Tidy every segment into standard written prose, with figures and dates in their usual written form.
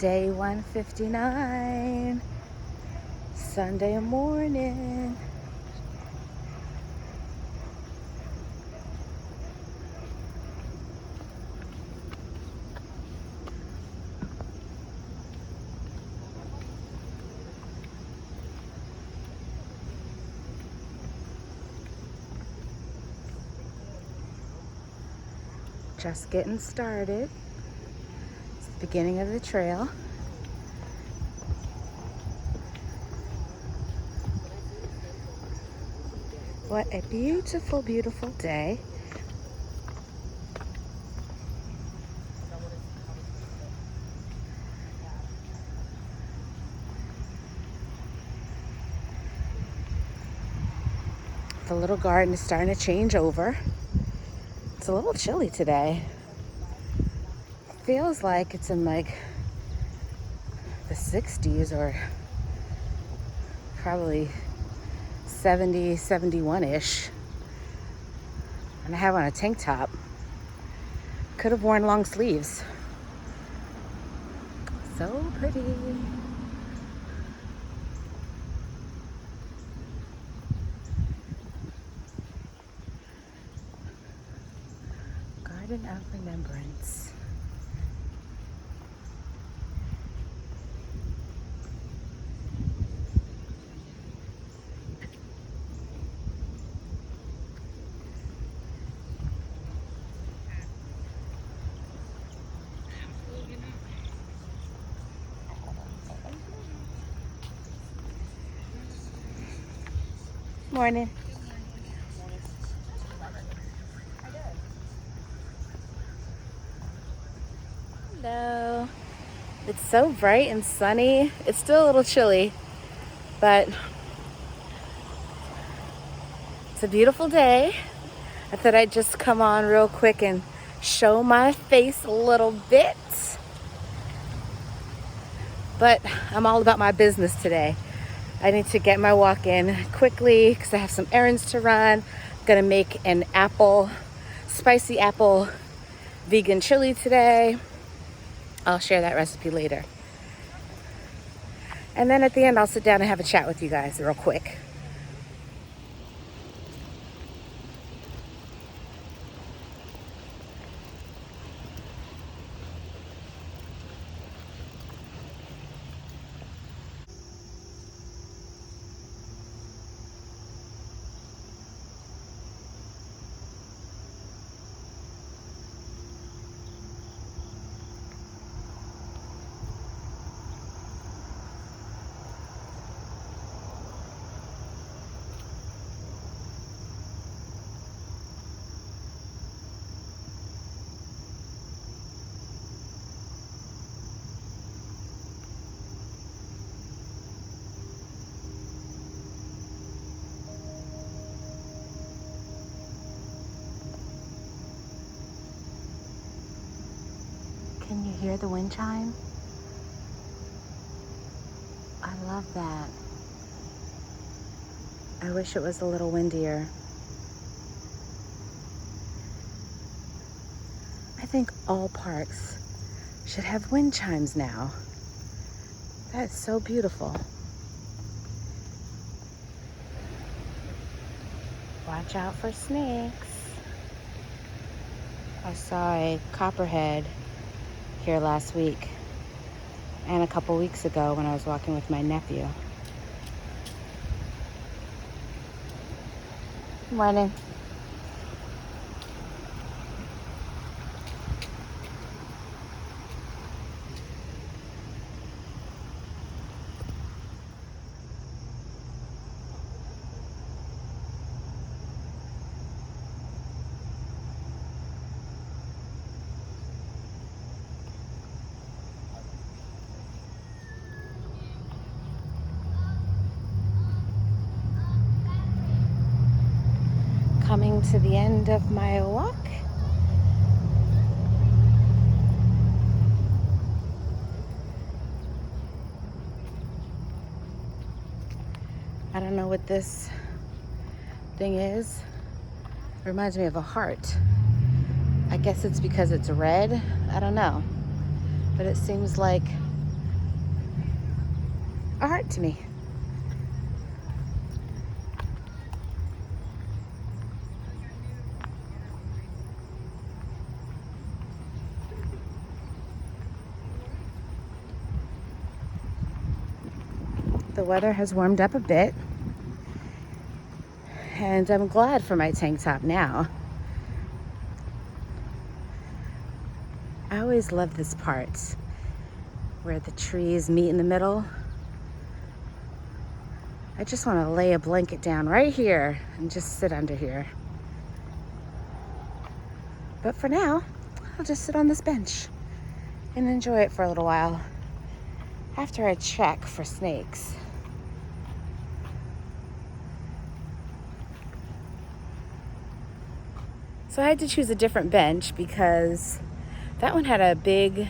Day 159, Sunday morning. Just getting started. It's the beginning of the trail. What a beautiful, beautiful day. The little garden is starting to change over. It's a little chilly today. Feels like it's in like the 60s or probably 70, 71-ish. And I have on a tank top. Could have worn long sleeves. So pretty. Garden of Remembrance. Morning. Hello. It's so bright and sunny. It's still a little chilly, but it's a beautiful day. I thought I'd just come on real quick and show my face a little bit. But I'm all about my business today. I need to get my walk in quickly because I have some errands to run. I'm gonna make an spicy apple vegan chili today. I'll share that recipe later. And then at the end, I'll sit down and have a chat with you guys real quick. Can you hear the wind chime? I love that. I wish it was a little windier. I think all parks should have wind chimes now. That is so beautiful. Watch out for snakes. I saw a copperhead here last week and a couple weeks ago when I was walking with my nephew. Good morning. Coming to the end of my walk. I don't know what this thing is. It reminds me of a heart. I guess it's because it's red. I don't know. But it seems like a heart to me. The weather has warmed up a bit, and I'm glad for my tank top now. I always love this part where the trees meet in the middle. I just want to lay a blanket down right here and just sit under here. But for now, I'll just sit on this bench and enjoy it for a little while after I check for snakes. So I had to choose a different bench because that one had a big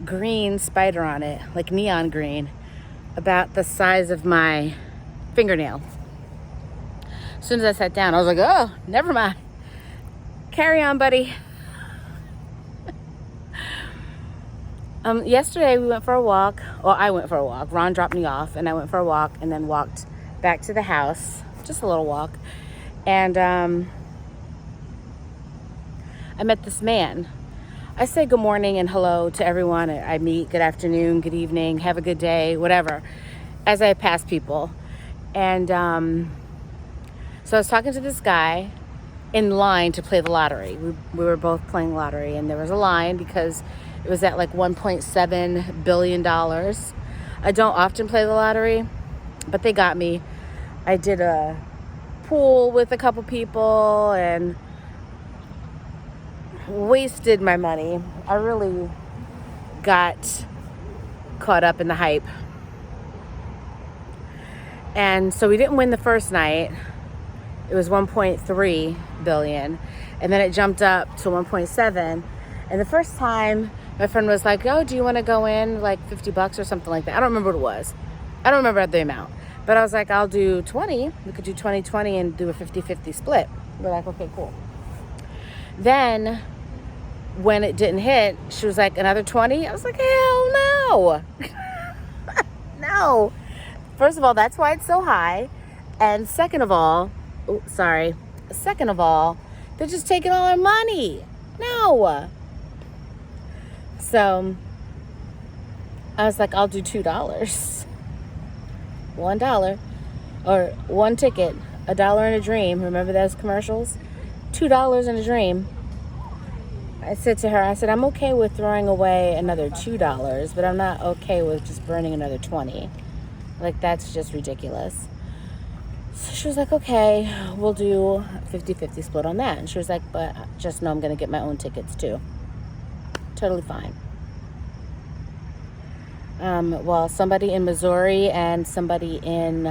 green spider on it, like neon green, about the size of my fingernail. As soon as I sat down, I was like, oh, never mind. Carry on, buddy. Yesterday we went for a walk. Well, I went for a walk. Ron dropped me off and I went for a walk and then walked back to the house. Just a little walk. And I met this man. I say good morning and hello to everyone I meet. Good afternoon, good evening, have a good day, whatever, as I pass people. And so I was talking to this guy in line to play the lottery. We were both playing lottery, and there was a line because it was at like $1.7 billion. I don't often play the lottery, but they got me. I did a pool with a couple people and wasted my money. I really got caught up in the hype. And so we didn't win the first night. It was 1.3 billion. And then it jumped up to 1.7. And the first time my friend was like, oh, do you want to go in like $50 or something like that? I don't remember what it was. I don't remember the amount. But I was like, I'll do 20. We could do 20-20 and do a 50-50 split. We're like, okay, cool. Then when it didn't hit, she was like, another 20? I was like, hell no. No. First of all, that's why it's so high. And second of all, they're just taking all our money. No. So I was like, I'll do $2. $1 or one ticket, $1 in a dream. Remember those commercials? $2 in a dream. I said to her, I said, I'm okay with throwing away another $2, but I'm not okay with just burning another 20. Like, that's just ridiculous. So she was like, okay, we'll do 50-50 split on that. And she was like, but just know I'm going to get my own tickets too. Totally fine. Well, somebody in Missouri and somebody in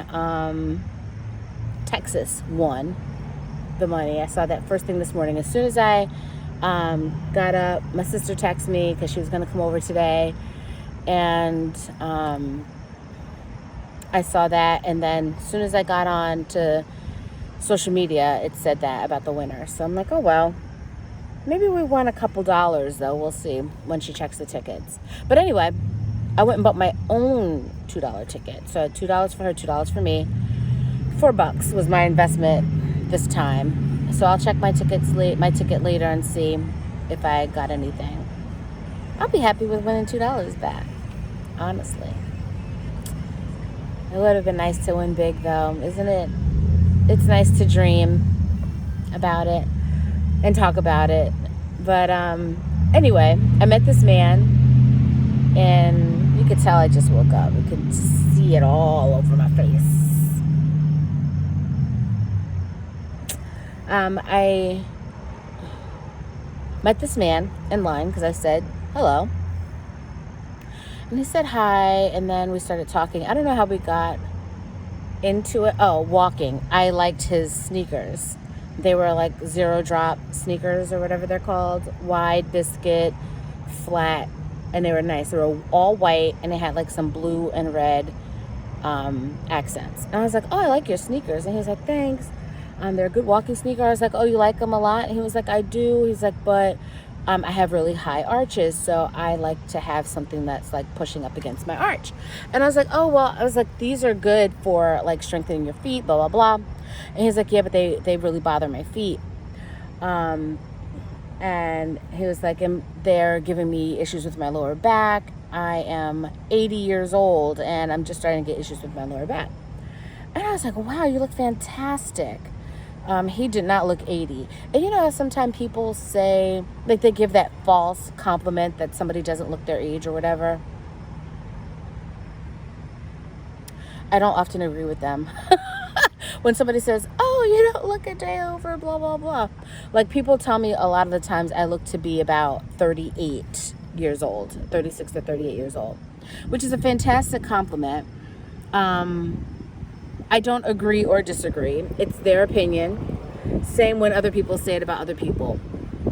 Texas won the money. I saw that first thing this morning. As soon as I got up, my sister texted me because she was going to come over today, and I saw that, and then as soon as I got on to social media, it said that about the winner. So I'm like, oh well, maybe we won a couple dollars though. We'll see when she checks the tickets. But anyway, I went and bought my own $2 ticket. So $2 for her, $2 for me. $4 was my investment this time. So I'll check my ticket later and see if I got anything. I'll be happy with winning $2 back, honestly. It would have been nice to win big though, isn't it? It's nice to dream about it and talk about it. But anyway, I met this man, and you could tell I just woke up. You could see it all over my face. I met this man in line because I said hello. And he said hi, and then we started talking. I don't know how we got into it. Oh, walking. I liked his sneakers. They were like 0 drop sneakers or whatever they're called. Wide, biscuit, flat, and they were nice. They were all white, and they had like some blue and red accents. And I was like, oh, I like your sneakers. And he was like, thanks. They're a good walking sneaker. I was like, oh, you like them a lot? And he was like, I do. He's like, but I have really high arches, so I like to have something that's like pushing up against my arch. And I was like, oh, well, I was like, these are good for like strengthening your feet, blah, blah, blah. And he's like, yeah, but they really bother my feet. And he was like, and they're giving me issues with my lower back. I am 80 years old and I'm just starting to get issues with my lower back. And I was like, wow, you look fantastic. He did not look 80. And you know how sometimes people say, like they give that false compliment that somebody doesn't look their age or whatever? I don't often agree with them. When somebody says, oh, you don't look a day over, blah, blah, blah. Like people tell me a lot of the times I look to be about 38 years old, 36 to 38 years old, which is a fantastic compliment. I don't agree or disagree. It's their opinion. Same when other people say it about other people.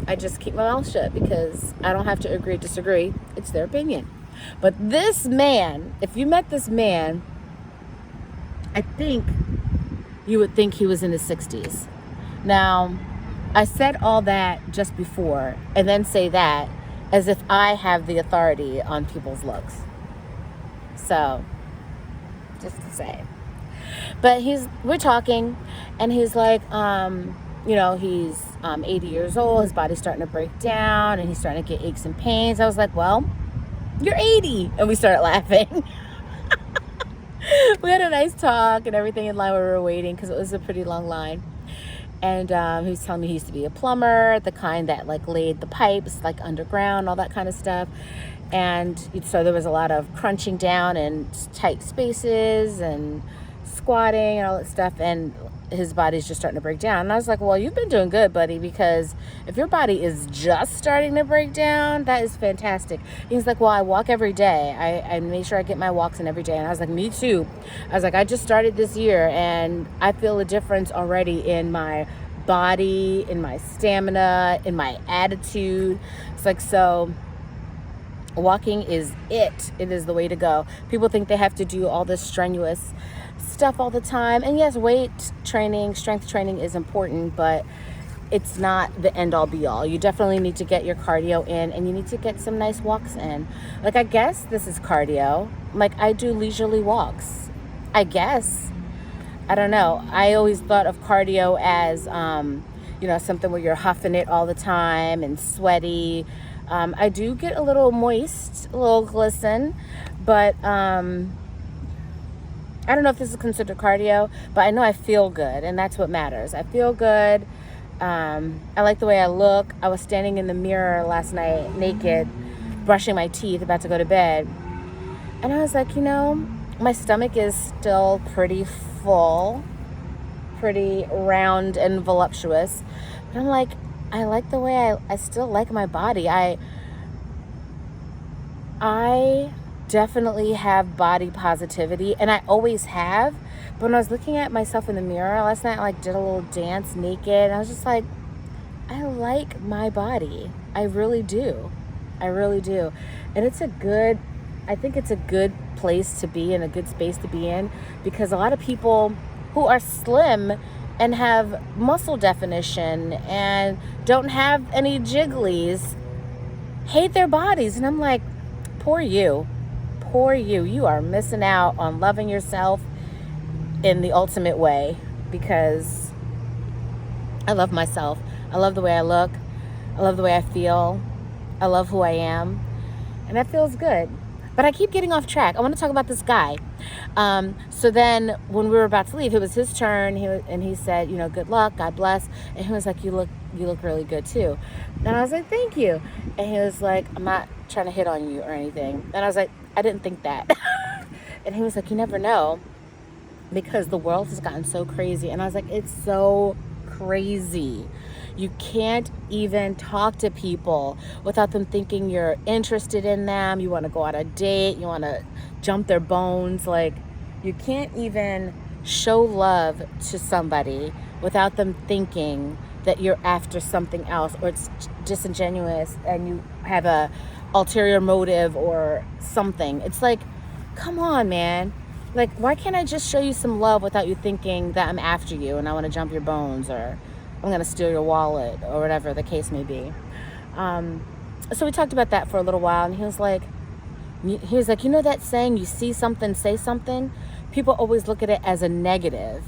I just keep my mouth shut because I don't have to agree or disagree. It's their opinion. But this man, if you met this man, I think you would think he was in his 60s. Now, I said all that just before and then say that as if I have the authority on people's looks. So, just to say. But we're talking and he's like, you know, he's 80 years old, his body's starting to break down and he's starting to get aches and pains. I was like, well, you're 80. And we started laughing. We had a nice talk and everything in line where we were waiting because it was a pretty long line. And he was telling me he used to be a plumber, the kind that like laid the pipes like underground, all that kind of stuff. And so there was a lot of crunching down in tight spaces and squatting and all that stuff. And his body's just starting to break down. And I was like, well, you've been doing good, buddy, because if your body is just starting to break down, that is fantastic. He's like, well, I walk every day. I make sure I get my walks in every day. And I was like, me too. I was like, I just started this year and I feel a difference already in my body, in my stamina, in my attitude. It's like, so walking is it. It is the way to go. People think they have to do all this strenuous stuff all the time. And yes, weight training, strength training is important, but it's not the end all be all. You definitely need to get your cardio in and you need to get some nice walks in. Like, I guess this is cardio. Like, I do leisurely walks. I guess. I don't know. I always thought of cardio as, you know, something where you're huffing it all the time and sweaty. I do get a little moist, a little glisten, but I don't know if this is considered cardio, but I know I feel good, and that's what matters. I feel good. I like the way I look. I was standing in the mirror last night, naked, brushing my teeth, about to go to bed. And I was like, you know, my stomach is still pretty full, pretty round and voluptuous. But I'm like, I like the way I still like my body. I definitely have body positivity, and I always have. But when I was looking at myself in the mirror last night, I like did a little dance naked, and I was just like, I like my body. I really do. I really do. And I think it's a good place to be in, a good space to be in, because a lot of people who are slim and have muscle definition and don't have any jigglies hate their bodies. And I'm like, poor you. Poor you. You are missing out on loving yourself in the ultimate way, because I love myself. I love the way I look. I love the way I feel. I love who I am. And that feels good. But I keep getting off track. I want to talk about this guy. So then when we were about to leave, it was his turn. He said, you know, good luck, God bless. And he was like, you look really good too. And I was like, thank you. And he was like, I'm not trying to hit on you or anything. And I was like, I didn't think that. And he was like, you never know, because the world has gotten so crazy. And I was like, it's so crazy. You can't even talk to people without them thinking you're interested in them. You want to go on a date. You want to jump their bones. Like, you can't even show love to somebody without them thinking that you're after something else, or it's disingenuous and you have a ulterior motive or something. It's like, come on, man. Like, why can't I just show you some love without you thinking that I'm after you and I want to jump your bones, or I'm going to steal your wallet, or whatever the case may be. So we talked about that for a little while, and he was like, you know that saying, you see something, say something? People always look at it as a negative,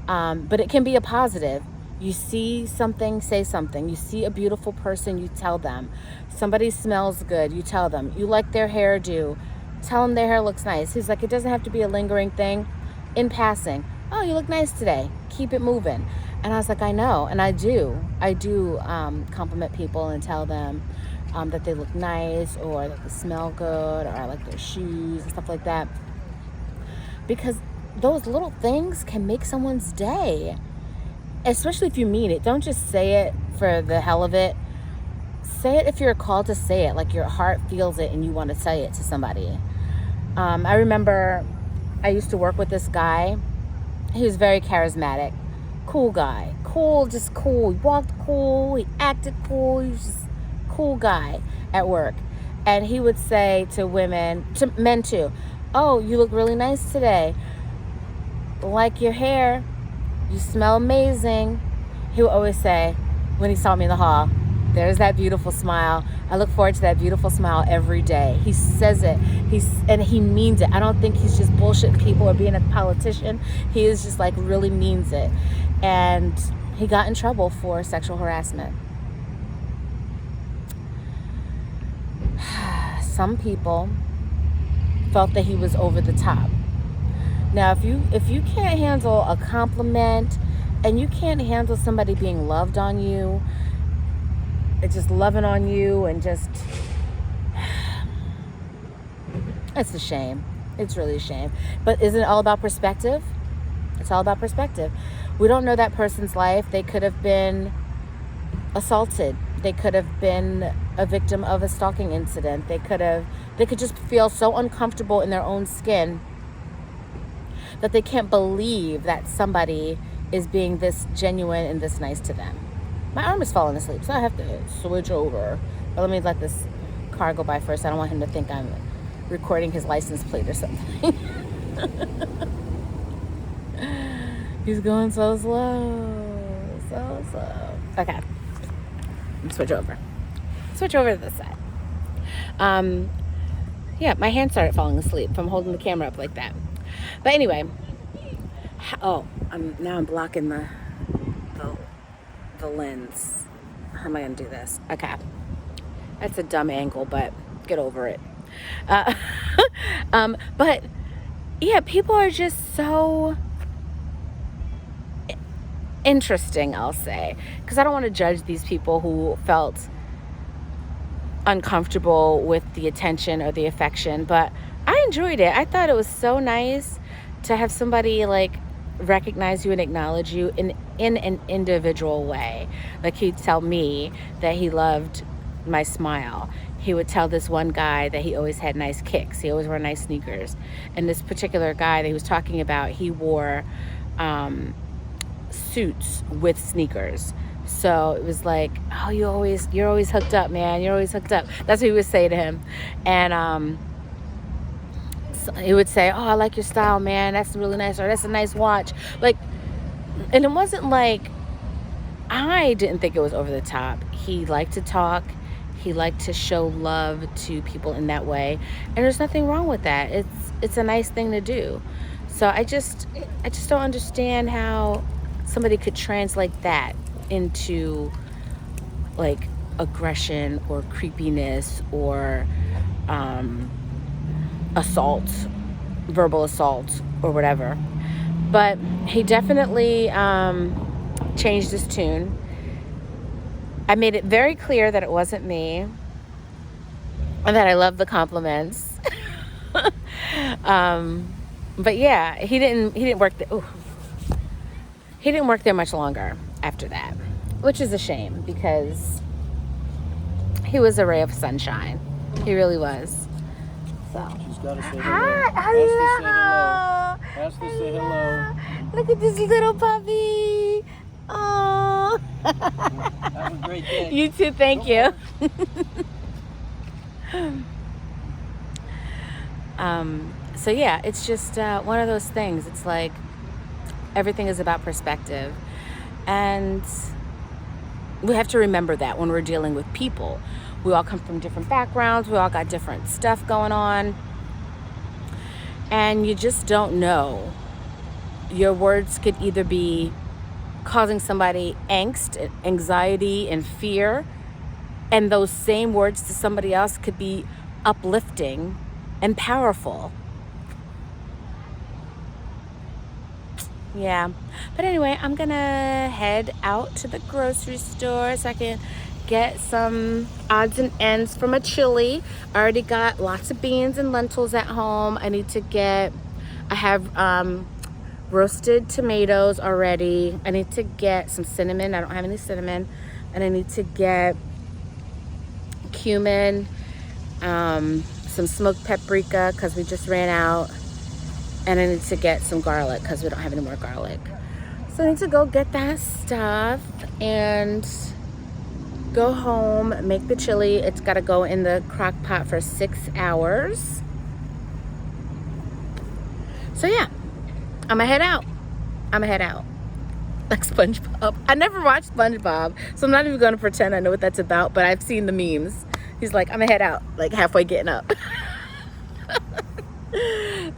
but it can be a positive. You see something, say something. You see a beautiful person, you tell them. Somebody smells good, you tell them. You like their hairdo, tell them their hair looks nice. He's like, it doesn't have to be a lingering thing. In passing, oh, you look nice today. Keep it moving. And I was like, I know, and I do compliment people and tell them that they look nice, or that they smell good, or I like their shoes and stuff like that. Because those little things can make someone's day, especially if you mean it. Don't just say it for the hell of it. Say it if you're called to say it, like your heart feels it and you want to say it to somebody. I remember I used to work with this guy. He was very charismatic, cool guy, just cool. He walked cool, he acted cool, he was just cool guy at work. And he would say to women, to men too, oh, you look really nice today. Like your hair, you smell amazing. He would always say, when he saw me in the hall, there's that beautiful smile. I look forward to that beautiful smile every day. He says it. And he means it. I don't think he's just bullshitting people or being a politician. He is just like really means it. And he got in trouble for sexual harassment. Some people felt that he was over the top. Now, if you can't handle a compliment, and you can't handle somebody being loved on you, just loving on you, and just, it's a shame. It's really a shame. But isn't it all about perspective? It's all about perspective. We don't know that person's life. They could have been assaulted. They could have been a victim of a stalking incident. They could just feel so uncomfortable in their own skin that they can't believe that somebody is being this genuine and this nice to them. My arm is falling asleep, so I have to switch over. But let me let this car go by first. I don't want him to think I'm recording his license plate or something. He's going so slow. So slow. Okay. Switch over to this side. Yeah, my hand started falling asleep from holding the camera up like that. But anyway, I'm blocking the lens. How am I gonna do this? Okay, that's a dumb angle, but get over it. But yeah, people are just so interesting, I'll say, because I don't want to judge these people who felt uncomfortable with the attention or the affection, but I enjoyed it. I thought it was so nice to have somebody like recognize you and acknowledge you in an individual way. Like, he'd tell me that he loved my smile. He would tell this one guy that he always had nice kicks. He always wore nice sneakers. And this particular guy that he was talking about, he wore suits with sneakers. So it was like, oh, you're always hooked up, man. You're always hooked up. That's what he would say to him. And so he would say, oh, I like your style, man. That's really nice. Or that's a nice watch. Like, and it wasn't like, I didn't think it was over the top. He liked to talk. He liked to show love to people in that way. And there's nothing wrong with that. It's a nice thing to do. So I just don't understand how somebody could translate that into like aggression or creepiness or assault, verbal assault or whatever. But he definitely changed his tune. I made it very clear that it wasn't me and that I love the compliments. But yeah, he didn't work he didn't work there much longer after that, which is a shame because he was a ray of sunshine. He really was. So. She's got to say hello. Hi, hello. Has to say hello. Look at this little puppy. Oh. Have a great day. You too. Thank you. So yeah, it's just one of those things. It's like everything is about perspective. And We have to remember that when we're dealing with people. We all come from different backgrounds. We all got different stuff going on. And you just don't know. Your words could either be causing somebody angst, anxiety, and fear. And those same words to somebody else could be uplifting and powerful. Yeah. But anyway, I'm going to head out to the grocery store so I can get some odds and ends from a chili. I already got lots of beans and lentils at home. I have roasted tomatoes already. I need to get some cinnamon. I don't have any cinnamon. And I need to get cumin, some smoked paprika because we just ran out. And I need to get some garlic because we don't have any more garlic. So I need to go get that stuff and go home, make the chili. It's got to go in the crock pot for 6 hours. So yeah, I'm gonna head out. Like SpongeBob. I never watched SpongeBob, so I'm not even gonna pretend I know what that's about, but I've seen the memes. He's like, I'm gonna head out, like halfway getting up.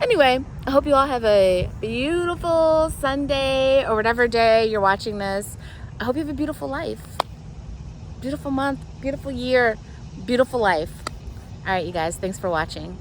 Anyway, I hope you all have a beautiful Sunday or whatever day you're watching this. I hope you have a beautiful life, beautiful month, beautiful year, beautiful life. All right, you guys, thanks for watching.